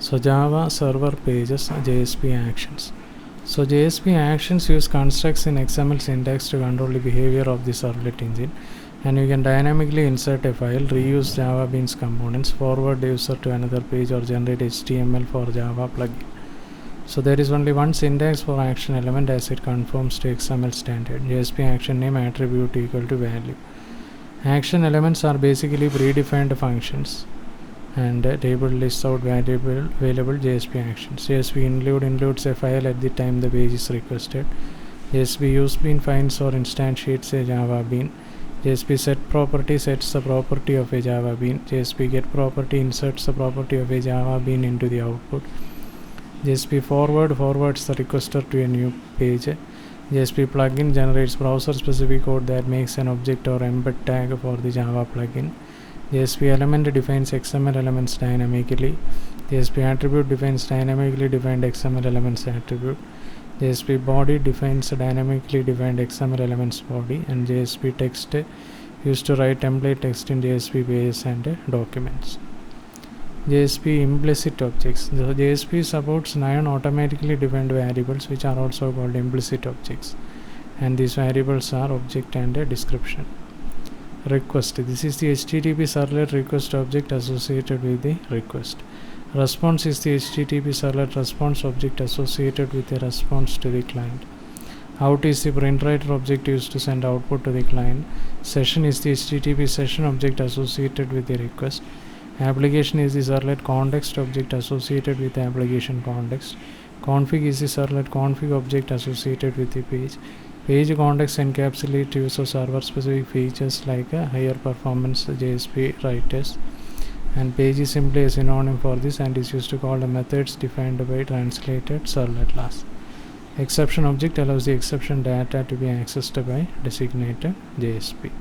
So Java server pages, JSP actions. So JSP actions use constructs in XML syntax to control the behavior of the servlet engine, and you can dynamically insert a file, reuse Java Beans components, forward the user to another page, or generate HTML for Java plugin. So there is only one syntax for action element as it conforms to XML standard. JSP action name attribute equal to value. Action elements are basically predefined functions, and table lists out available JSP actions. JSP includes a file at the time the page is requested. JSP use bean finds or instantiates a Java bean. JSP set property sets the property of a Java bean. JSP get property inserts the property of a Java bean into the output. JSP forwards the requester to a new page. JSP plugin generates browser-specific code that makes an object or embed tag for the Java plugin. JSP element defines XML elements dynamically. JSP attribute defines dynamically defined XML elements attribute. JSP body defines a dynamically defined XML elements body, and JSP text used to write template text in JSP pages and documents. JSP implicit objects. The JSP supports 9 automatically defined variables, which are also called implicit objects, and these variables are object and a description. Request. This is the HTTP servlet request object associated with the request. Response is the HTTP servlet response object associated with the response to the client. Out is the print writer object used to send output to the client. Session is the HTTP session object associated with the request. Application is the servlet context object associated with the application context. Config is the servlet config object associated with the page. Page context encapsulates use of server-specific features like higher performance JSP writers. And page is simply a synonym for this and is used to call the methods defined by translated servlet class. Exception object allows the exception data to be accessed by designated JSP.